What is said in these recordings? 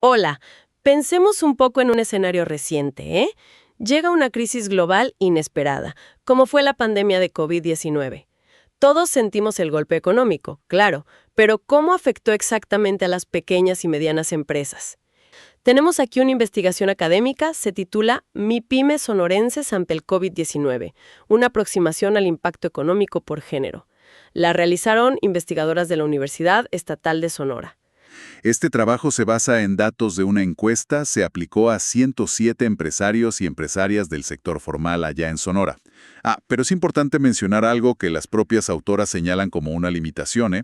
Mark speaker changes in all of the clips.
Speaker 1: Hola, pensemos un poco en un escenario reciente, ¿eh? Llega una crisis global inesperada, como fue la pandemia de COVID-19. Todos sentimos el golpe económico, claro, pero ¿cómo afectó exactamente a las pequeñas y medianas empresas? Tenemos aquí una investigación académica, se titula MIPYMES sonorenses ante el COVID-19, una aproximación al impacto económico por género. La realizaron investigadoras de la Universidad Estatal de Sonora.
Speaker 2: Este trabajo se basa en datos de una encuesta, se aplicó a 107 empresarios y empresarias del sector formal allá en Sonora. Pero es importante mencionar algo que las propias autoras señalan como una limitación, ¿eh?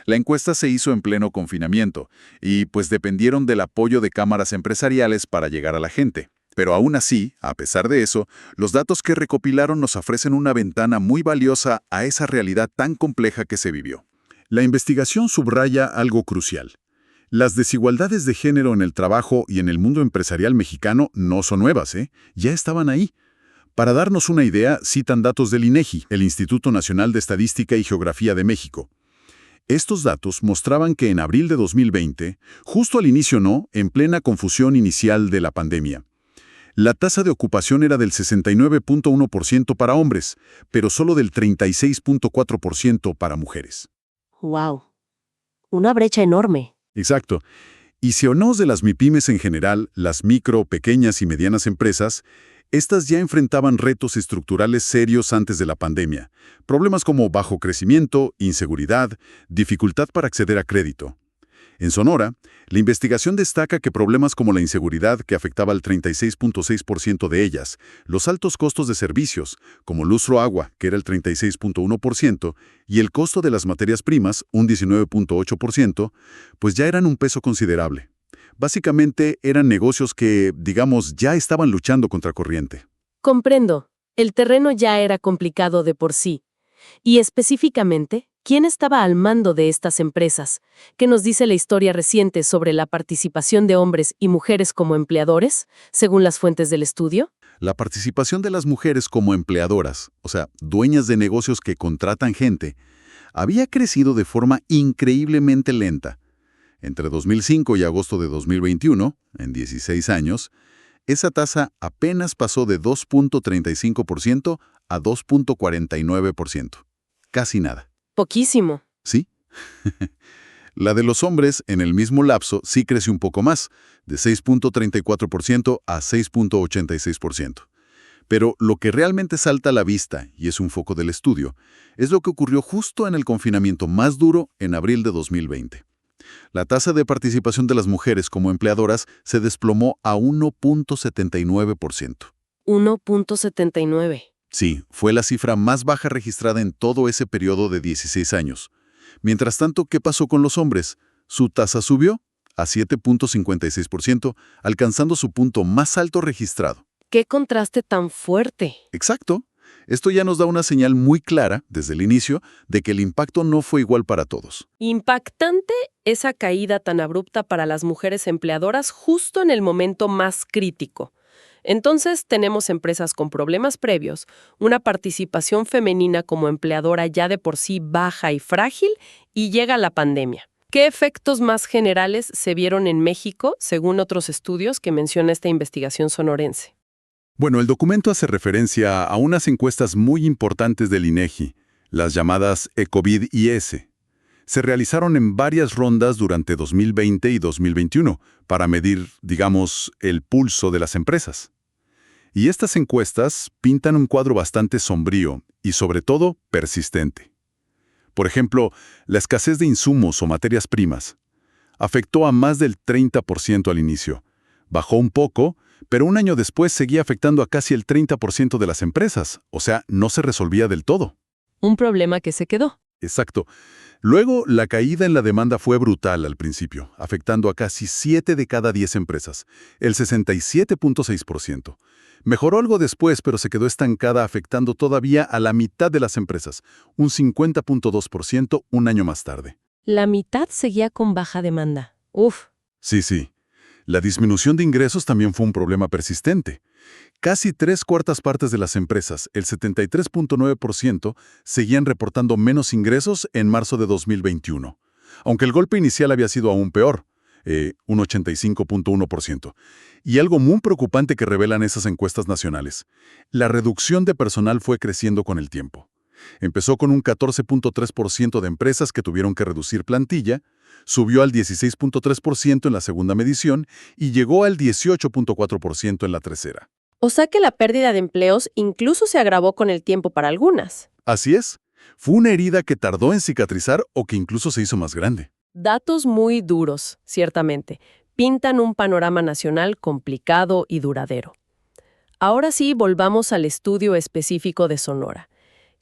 Speaker 2: La encuesta se hizo en pleno confinamiento y pues dependieron del apoyo de cámaras empresariales para llegar a la gente. Pero aún así, a pesar de eso, los datos que recopilaron nos ofrecen una ventana muy valiosa a esa realidad tan compleja que se vivió. La investigación subraya algo crucial. Las desigualdades de género en el trabajo y en el mundo empresarial mexicano no son nuevas, ¿eh? Ya estaban ahí. Para darnos una idea, citan datos del INEGI, el Instituto Nacional de Estadística y Geografía de México. Estos datos mostraban que en abril de 2020, justo al inicio en plena confusión inicial de la pandemia, la tasa de ocupación era del 69.1% para hombres, pero solo del 36.4% para mujeres.
Speaker 1: ¡Wow! Una brecha enorme.
Speaker 2: Exacto. Y si hablamos de las MIPYMES en general, las micro, pequeñas y medianas empresas, estas ya enfrentaban retos estructurales serios antes de la pandemia. Problemas como bajo crecimiento, inseguridad, dificultad para acceder a crédito. En Sonora, la investigación destaca que problemas como la inseguridad, que afectaba al 36.6% de ellas, los altos costos de servicios, como luz o agua, que era el 36.1%, y el costo de las materias primas, un 19.8%, pues ya eran un peso considerable. Básicamente eran negocios que, digamos, ya estaban luchando contra corriente.
Speaker 1: Comprendo. El terreno ya era complicado de por sí. Y específicamente, ¿quién estaba al mando de estas empresas? ¿Qué nos dice la historia reciente sobre la participación de hombres y mujeres como empleadores, según las fuentes del estudio?
Speaker 2: La participación de las mujeres como empleadoras, o sea, dueñas de negocios que contratan gente, había crecido de forma increíblemente lenta. Entre 2005 y agosto de 2021, en 16 años, esa tasa apenas pasó de 2.35% a 2.49%. Casi nada.
Speaker 1: Poquísimo.
Speaker 2: ¿Sí? La de los hombres, en el mismo lapso, sí creció un poco más, de 6.34% a 6.86%. Pero lo que realmente salta a la vista, y es un foco del estudio, es lo que ocurrió justo en el confinamiento más duro en abril de 2020. La tasa de participación de las mujeres como empleadoras se desplomó a 1.79%.
Speaker 1: 1.79.
Speaker 2: Sí, fue la cifra más baja registrada en todo ese periodo de 16 años. Mientras tanto, ¿qué pasó con los hombres? Su tasa subió a 7.56%, alcanzando su punto más alto registrado.
Speaker 1: ¡Qué contraste tan fuerte!
Speaker 2: Exacto. Esto ya nos da una señal muy clara, desde el inicio, de que el impacto no fue igual para todos.
Speaker 1: Impactante esa caída tan abrupta para las mujeres empleadoras justo en el momento más crítico. Entonces tenemos empresas con problemas previos, una participación femenina como empleadora ya de por sí baja y frágil, y llega la pandemia. ¿Qué efectos más generales se vieron en México, según otros estudios que menciona esta investigación sonorense?
Speaker 2: Bueno, el documento hace referencia a unas encuestas muy importantes del INEGI, las llamadas ECOVID-IS. Se realizaron en varias rondas durante 2020 y 2021 para medir, digamos, el pulso de las empresas. Y estas encuestas pintan un cuadro bastante sombrío y, sobre todo, persistente. Por ejemplo, la escasez de insumos o materias primas afectó a más del 30% al inicio. Bajó un poco, pero un año después seguía afectando a casi el 30% de las empresas, o sea, no se resolvía del todo.
Speaker 1: Un problema que se quedó.
Speaker 2: Exacto. Luego, la caída en la demanda fue brutal al principio, afectando a casi 7 de cada 10 empresas, el 67.6%. Mejoró algo después, pero se quedó estancada, afectando todavía a la mitad de las empresas, un 50.2% un año más tarde.
Speaker 1: La mitad seguía con baja demanda. Uf.
Speaker 2: Sí. La disminución de ingresos también fue un problema persistente. Casi 3/4 de las empresas, el 73.9%, seguían reportando menos ingresos en marzo de 2021. Aunque el golpe inicial había sido aún peor. un 85.1%. Y algo muy preocupante que revelan esas encuestas nacionales. La reducción de personal fue creciendo con el tiempo. Empezó con un 14.3% de empresas que tuvieron que reducir plantilla, subió al 16.3% en la segunda medición y llegó al 18.4% en la tercera.
Speaker 1: O sea que la pérdida de empleos incluso se agravó con el tiempo para algunas.
Speaker 2: Así es. Fue una herida que tardó en cicatrizar o que incluso se hizo más grande.
Speaker 1: Datos muy duros, ciertamente. Pintan un panorama nacional complicado y duradero. Ahora sí, volvamos al estudio específico de Sonora.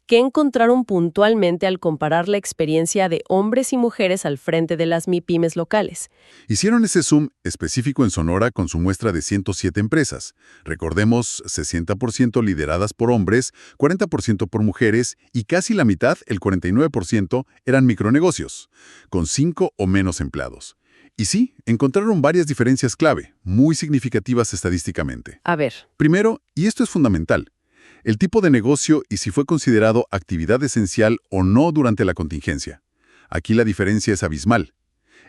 Speaker 1: ¿Qué encontraron puntualmente al comparar la experiencia de hombres y mujeres al frente de las MIPYMES locales?
Speaker 2: Hicieron ese zoom específico en Sonora con su muestra de 107 empresas. Recordemos, 60% lideradas por hombres, 40% por mujeres y casi la mitad, el 49%, eran micronegocios, con 5 o menos empleados. Y sí, encontraron varias diferencias clave, muy significativas estadísticamente.
Speaker 1: A ver.
Speaker 2: Primero, y esto es fundamental, el tipo de negocio y si fue considerado actividad esencial o no durante la contingencia. Aquí la diferencia es abismal.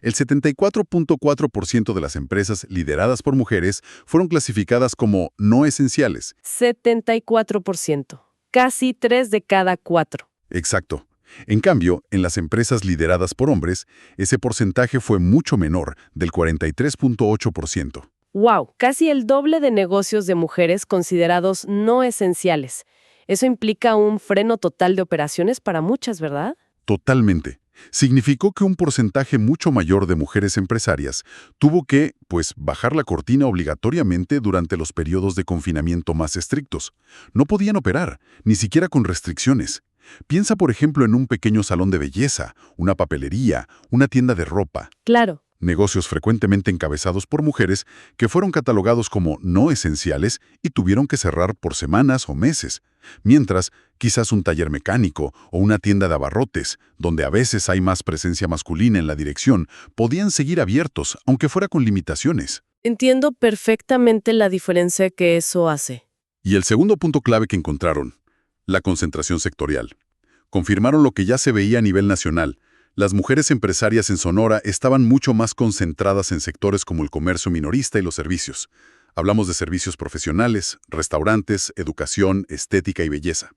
Speaker 2: El 74.4% de las empresas lideradas por mujeres fueron clasificadas como no esenciales.
Speaker 1: 74%. Casi 3 de cada 4.
Speaker 2: Exacto. En cambio, en las empresas lideradas por hombres, ese porcentaje fue mucho menor, del 43.8%.
Speaker 1: ¡Wow! Casi el doble de negocios de mujeres considerados no esenciales. Eso implica un freno total de operaciones para muchas, ¿verdad?
Speaker 2: Totalmente. Significó que un porcentaje mucho mayor de mujeres empresarias tuvo que, bajar la cortina obligatoriamente durante los periodos de confinamiento más estrictos. No podían operar, ni siquiera con restricciones. Piensa, por ejemplo, en un pequeño salón de belleza, una papelería, una tienda de ropa.
Speaker 1: Claro.
Speaker 2: Negocios frecuentemente encabezados por mujeres que fueron catalogados como no esenciales y tuvieron que cerrar por semanas o meses. Mientras, quizás un taller mecánico o una tienda de abarrotes, donde a veces hay más presencia masculina en la dirección, podían seguir abiertos, aunque fuera con limitaciones.
Speaker 1: Entiendo perfectamente la diferencia que eso hace.
Speaker 2: Y el segundo punto clave que encontraron, la concentración sectorial. Confirmaron lo que ya se veía a nivel nacional. Las mujeres empresarias en Sonora estaban mucho más concentradas en sectores como el comercio minorista y los servicios. Hablamos de servicios profesionales, restaurantes, educación, estética y belleza.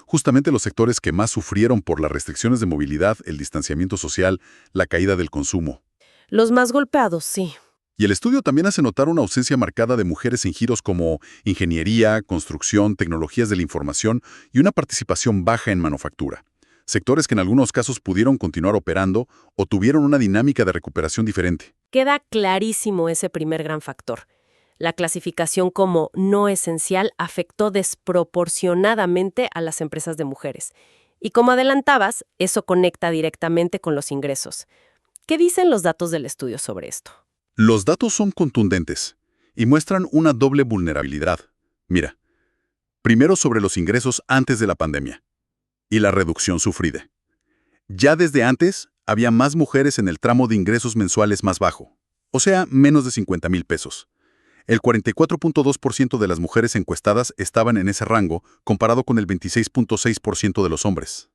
Speaker 2: Justamente los sectores que más sufrieron por las restricciones de movilidad, el distanciamiento social, la caída del consumo.
Speaker 1: Los más golpeados, sí.
Speaker 2: Y el estudio también hace notar una ausencia marcada de mujeres en giros como ingeniería, construcción, tecnologías de la información y una participación baja en manufactura. Sectores que en algunos casos pudieron continuar operando o tuvieron una dinámica de recuperación diferente.
Speaker 1: Queda clarísimo ese primer gran factor. La clasificación como no esencial afectó desproporcionadamente a las empresas de mujeres. Y como adelantabas, eso conecta directamente con los ingresos. ¿Qué dicen los datos del estudio sobre esto?
Speaker 2: Los datos son contundentes y muestran una doble vulnerabilidad. Mira, primero sobre los ingresos antes de la pandemia y la reducción sufrida. Ya desde antes, había más mujeres en el tramo de ingresos mensuales más bajo, o sea, menos de 50,000 pesos. El 44.2% de las mujeres encuestadas estaban en ese rango, comparado con el 26.6% de los hombres.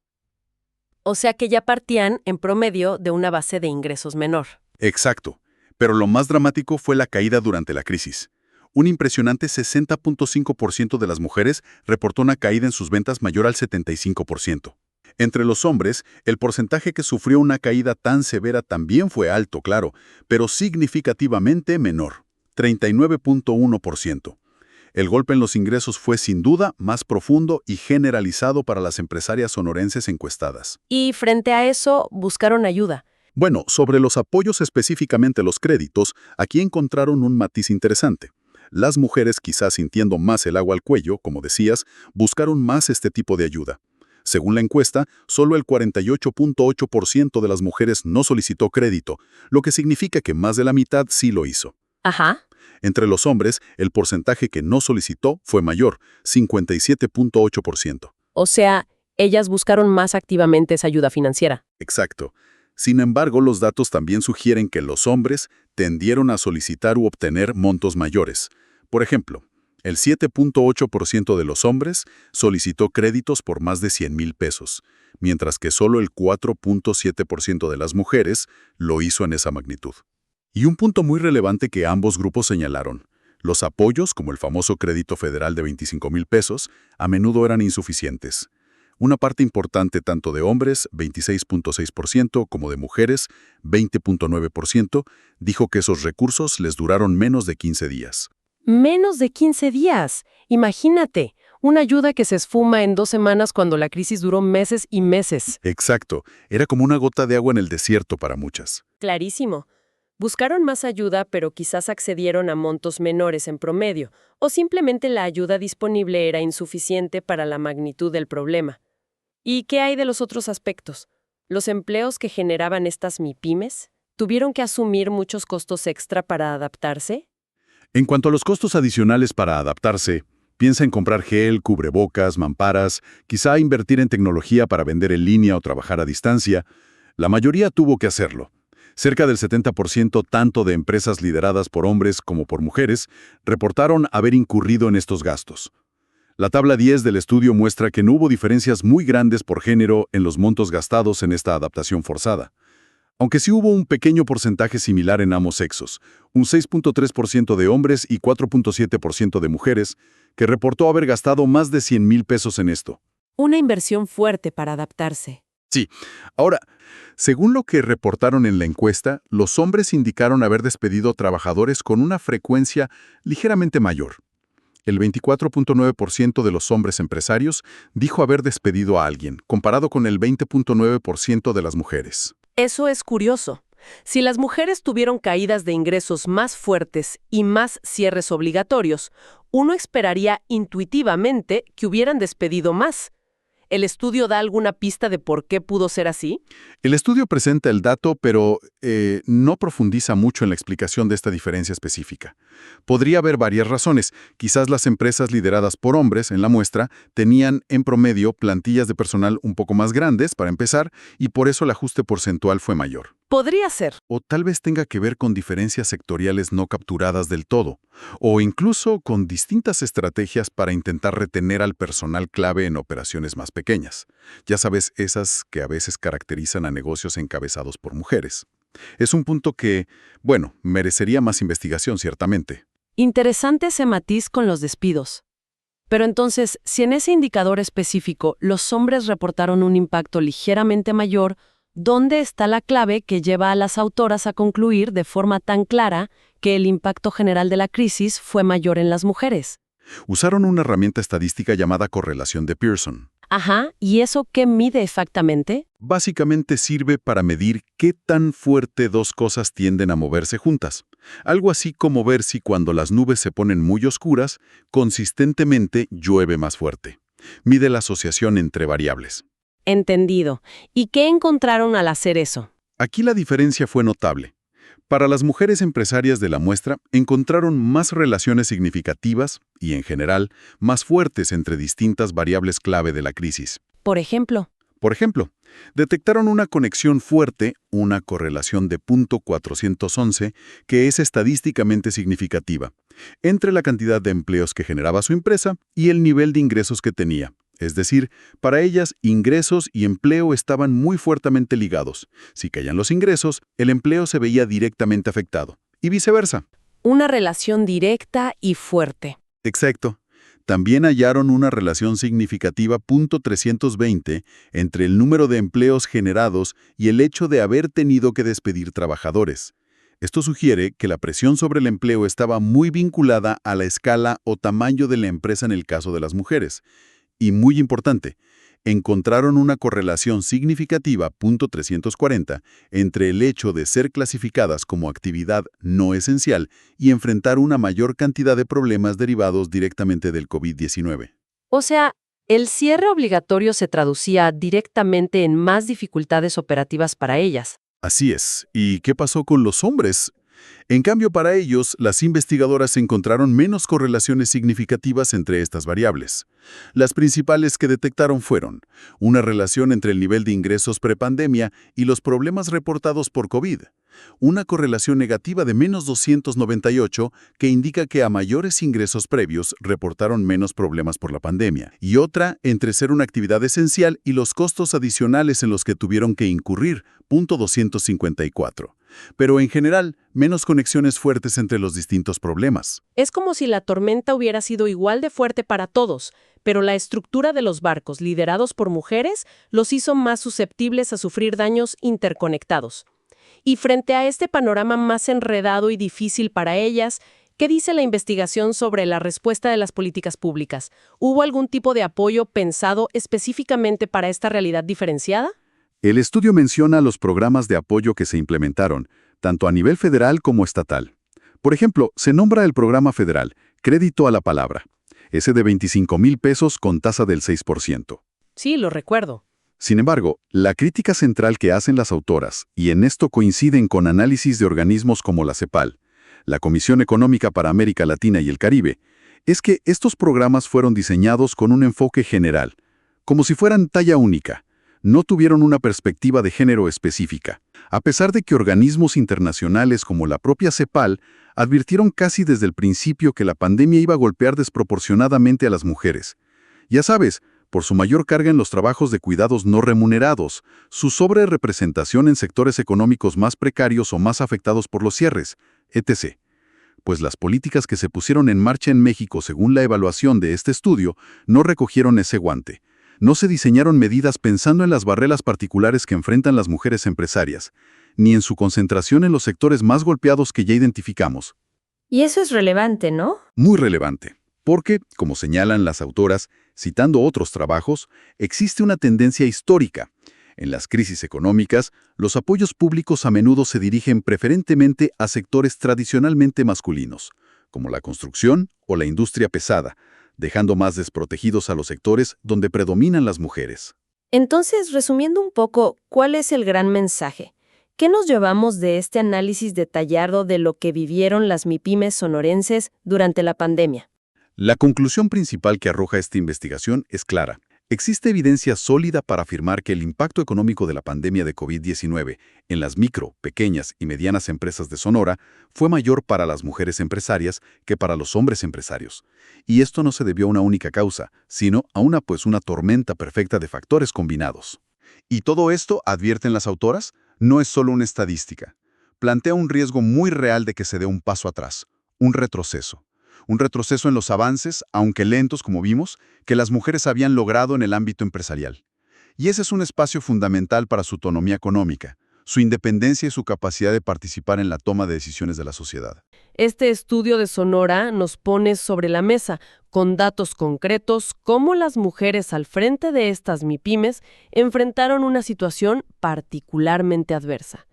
Speaker 1: O sea que ya partían, en promedio, de una base de ingresos menor.
Speaker 2: Exacto, pero lo más dramático fue la caída durante la crisis. Un impresionante 60.5% de las mujeres reportó una caída en sus ventas mayor al 75%. Entre los hombres, el porcentaje que sufrió una caída tan severa también fue alto, claro, pero significativamente menor, 39.1%. El golpe en los ingresos fue sin duda más profundo y generalizado para las empresarias sonorenses encuestadas.
Speaker 1: Y frente a eso, buscaron ayuda.
Speaker 2: Bueno, sobre los apoyos, específicamente los créditos, aquí encontraron un matiz interesante. Las mujeres, quizás sintiendo más el agua al cuello, como decías, buscaron más este tipo de ayuda. Según la encuesta, solo el 48.8% de las mujeres no solicitó crédito, lo que significa que más de la mitad sí lo hizo.
Speaker 1: Ajá.
Speaker 2: Entre los hombres, el porcentaje que no solicitó fue mayor, 57.8%.
Speaker 1: O sea, ellas buscaron más activamente esa ayuda financiera.
Speaker 2: Exacto. Sin embargo, los datos también sugieren que los hombres tendieron a solicitar u obtener montos mayores. Por ejemplo, el 7.8% de los hombres solicitó créditos por más de 100,000 pesos, mientras que solo el 4.7% de las mujeres lo hizo en esa magnitud. Y un punto muy relevante que ambos grupos señalaron: los apoyos, como el famoso crédito federal de 25,000 pesos, a menudo eran insuficientes. Una parte importante tanto de hombres, 26.6%, como de mujeres, 20.9%, dijo que esos recursos les duraron menos de 15 días.
Speaker 1: Menos de 15 días. Imagínate, una ayuda que se esfuma en 2 semanas cuando la crisis duró meses y meses.
Speaker 2: Exacto, era como una gota de agua en el desierto para muchas.
Speaker 1: Clarísimo. Buscaron más ayuda, pero quizás accedieron a montos menores en promedio, o simplemente la ayuda disponible era insuficiente para la magnitud del problema. ¿Y qué hay de los otros aspectos? ¿Los empleos que generaban estas MIPYMES tuvieron que asumir muchos costos extra para adaptarse?
Speaker 2: En cuanto a los costos adicionales para adaptarse, piensa en comprar gel, cubrebocas, mamparas, quizá invertir en tecnología para vender en línea o trabajar a distancia. La mayoría tuvo que hacerlo. Cerca del 70% tanto de empresas lideradas por hombres como por mujeres reportaron haber incurrido en estos gastos. La tabla 10 del estudio muestra que no hubo diferencias muy grandes por género en los montos gastados en esta adaptación forzada. Aunque sí hubo un pequeño porcentaje similar en ambos sexos, un 6.3% de hombres y 4.7% de mujeres, que reportó haber gastado más de 100,000 pesos en esto.
Speaker 1: Una inversión fuerte para adaptarse.
Speaker 2: Sí. Ahora, según lo que reportaron en la encuesta, los hombres indicaron haber despedido trabajadores con una frecuencia ligeramente mayor. El 24.9% de los hombres empresarios dijo haber despedido a alguien, comparado con el 20.9% de las mujeres.
Speaker 1: Eso es curioso. Si las mujeres tuvieron caídas de ingresos más fuertes y más cierres obligatorios, uno esperaría intuitivamente que hubieran despedido más. ¿El estudio da alguna pista de por qué pudo ser así?
Speaker 2: El estudio presenta el dato, pero no profundiza mucho en la explicación de esta diferencia específica. Podría haber varias razones. Quizás las empresas lideradas por hombres en la muestra tenían en promedio plantillas de personal un poco más grandes, para empezar, y por eso el ajuste porcentual fue mayor.
Speaker 1: Podría ser.
Speaker 2: O tal vez tenga que ver con diferencias sectoriales no capturadas del todo, o incluso con distintas estrategias para intentar retener al personal clave en operaciones más pequeñas. Ya sabes, esas que a veces caracterizan a negocios encabezados por mujeres. Es un punto que, bueno, merecería más investigación, ciertamente.
Speaker 1: Interesante ese matiz con los despidos. Pero entonces, si en ese indicador específico los hombres reportaron un impacto ligeramente mayor, ¿dónde está la clave que lleva a las autoras a concluir de forma tan clara que el impacto general de la crisis fue mayor en las mujeres?
Speaker 2: Usaron una herramienta estadística llamada correlación de Pearson.
Speaker 1: Ajá, ¿y eso qué mide exactamente?
Speaker 2: Básicamente sirve para medir qué tan fuerte dos cosas tienden a moverse juntas. Algo así como ver si cuando las nubes se ponen muy oscuras, consistentemente llueve más fuerte. Mide la asociación entre variables.
Speaker 1: Entendido. ¿Y qué encontraron al hacer eso?
Speaker 2: Aquí la diferencia fue notable. Para las mujeres empresarias de la muestra, encontraron más relaciones significativas y, en general, más fuertes entre distintas variables clave de la crisis.
Speaker 1: Por ejemplo,
Speaker 2: Detectaron una conexión fuerte, una correlación de 0.411, que es estadísticamente significativa, entre la cantidad de empleos que generaba su empresa y el nivel de ingresos que tenía. Es decir, para ellas, ingresos y empleo estaban muy fuertemente ligados. Si caían los ingresos, el empleo se veía directamente afectado, y viceversa.
Speaker 1: una relación directa y fuerte.
Speaker 2: Exacto. También hallaron una relación significativa .320 entre el número de empleos generados y el hecho de haber tenido que despedir trabajadores. Esto sugiere que la presión sobre el empleo estaba muy vinculada a la escala o tamaño de la empresa en el caso de las mujeres. Y muy importante, encontraron una correlación significativa .340 entre el hecho de ser clasificadas como actividad no esencial y enfrentar una mayor cantidad de problemas derivados directamente del COVID-19.
Speaker 1: O sea, el cierre obligatorio se traducía directamente en más dificultades operativas para ellas.
Speaker 2: Así es. ¿Y qué pasó con los hombres? En cambio, para ellos, las investigadoras encontraron menos correlaciones significativas entre estas variables. Las principales que detectaron fueron una relación entre el nivel de ingresos prepandemia y los problemas reportados por COVID, Una correlación negativa de menos 298 que indica que a mayores ingresos previos reportaron menos problemas por la pandemia, y otra entre ser una actividad esencial y los costos adicionales en los que tuvieron que incurrir, punto 254. Pero en general, menos conexiones fuertes entre los distintos problemas.
Speaker 1: Es como si la tormenta hubiera sido igual de fuerte para todos, pero la estructura de los barcos liderados por mujeres los hizo más susceptibles a sufrir daños interconectados. Y frente a este panorama más enredado y difícil para ellas, ¿qué dice la investigación sobre la respuesta de las políticas públicas? ¿Hubo algún tipo de apoyo pensado específicamente para esta realidad diferenciada?
Speaker 2: El estudio menciona los programas de apoyo que se implementaron, tanto a nivel federal como estatal. Por ejemplo, se nombra el programa federal, Crédito a la Palabra, ese de 25,000 pesos con tasa del 6%.
Speaker 1: Sí, lo recuerdo.
Speaker 2: Sin embargo, la crítica central que hacen las autoras, y en esto coinciden con análisis de organismos como la CEPAL, la Comisión Económica para América Latina y el Caribe, es que estos programas fueron diseñados con un enfoque general, como si fueran talla única. No tuvieron una perspectiva de género específica, a pesar de que organismos internacionales como la propia CEPAL advirtieron casi desde el principio que la pandemia iba a golpear desproporcionadamente a las mujeres. Ya sabes, por su mayor carga en los trabajos de cuidados no remunerados, su sobrerepresentación en sectores económicos más precarios o más afectados por los cierres, etc. Pues las políticas que se pusieron en marcha en México según la evaluación de este estudio no recogieron ese guante. No se diseñaron medidas pensando en las barreras particulares que enfrentan las mujeres empresarias, ni en su concentración en los sectores más golpeados que ya identificamos.
Speaker 3: Y eso es relevante, ¿no?
Speaker 2: Muy relevante, porque, como señalan las autoras, citando otros trabajos, existe una tendencia histórica. En las crisis económicas, los apoyos públicos a menudo se dirigen preferentemente a sectores tradicionalmente masculinos, como la construcción o la industria pesada, dejando más desprotegidos a los sectores donde predominan las mujeres.
Speaker 3: Entonces, resumiendo un poco, ¿cuál es el gran mensaje? ¿Qué nos llevamos de este análisis detallado de lo que vivieron las MIPYMES sonorenses durante la pandemia?
Speaker 2: La conclusión principal que arroja esta investigación es clara. Existe evidencia sólida para afirmar que el impacto económico de la pandemia de COVID-19 en las micro, pequeñas y medianas empresas de Sonora fue mayor para las mujeres empresarias que para los hombres empresarios. Y esto no se debió a una única causa, sino a una tormenta perfecta de factores combinados. Y todo esto, advierten las autoras, no es solo una estadística. Plantea un riesgo muy real de que se dé un paso atrás, un retroceso. Un retroceso en los avances, aunque lentos como vimos, que las mujeres habían logrado en el ámbito empresarial. Y ese es un espacio fundamental para su autonomía económica, su independencia y su capacidad de participar en la toma de decisiones de la sociedad.
Speaker 1: Este estudio de Sonora nos pone sobre la mesa, con datos concretos, cómo las mujeres al frente de estas MIPYMES enfrentaron una situación particularmente adversa.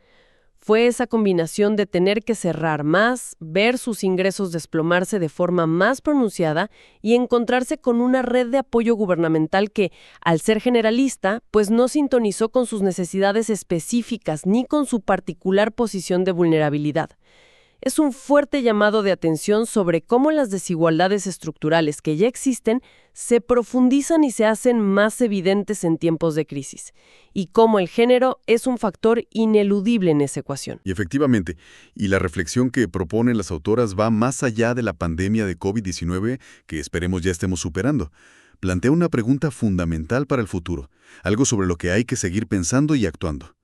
Speaker 1: Fue esa combinación de tener que cerrar más, ver sus ingresos desplomarse de forma más pronunciada y encontrarse con una red de apoyo gubernamental que, al ser generalista, pues no sintonizó con sus necesidades específicas ni con su particular posición de vulnerabilidad. Es un fuerte llamado de atención sobre cómo las desigualdades estructurales que ya existen se profundizan y se hacen más evidentes en tiempos de crisis, y cómo el género es un factor ineludible en esa ecuación.
Speaker 2: Y efectivamente, y la reflexión que proponen las autoras va más allá de la pandemia de COVID-19 que esperemos ya estemos superando. Plantea una pregunta fundamental para el futuro, algo sobre lo que hay que seguir pensando y actuando.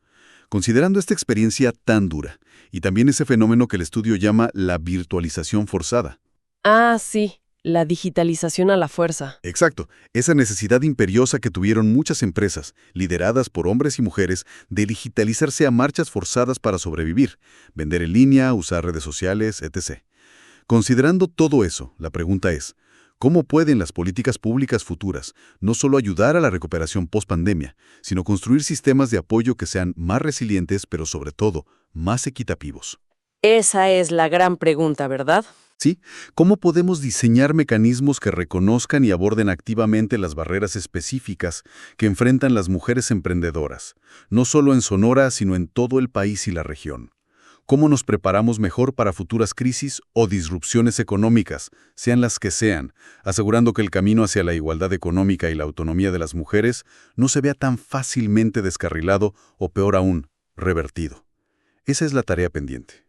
Speaker 2: Considerando esta experiencia tan dura, y también ese fenómeno que el estudio llama la virtualización forzada.
Speaker 1: Ah, sí, la digitalización a la fuerza.
Speaker 2: Exacto, esa necesidad imperiosa que tuvieron muchas empresas, lideradas por hombres y mujeres, de digitalizarse a marchas forzadas para sobrevivir, vender en línea, usar redes sociales, etc. Considerando todo eso, la pregunta es, ¿cómo pueden las políticas públicas futuras no solo ayudar a la recuperación post-pandemia, sino construir sistemas de apoyo que sean más resilientes, pero sobre todo, más equitativos?
Speaker 1: Esa es la gran pregunta, ¿verdad?
Speaker 2: ¿Sí? ¿Cómo podemos diseñar mecanismos que reconozcan y aborden activamente las barreras específicas que enfrentan las mujeres emprendedoras, no solo en Sonora, sino en todo el país y la región? ¿Cómo nos preparamos mejor para futuras crisis o disrupciones económicas, sean las que sean, asegurando que el camino hacia la igualdad económica y la autonomía de las mujeres no se vea tan fácilmente descarrilado o, peor aún, revertido? Esa es la tarea pendiente.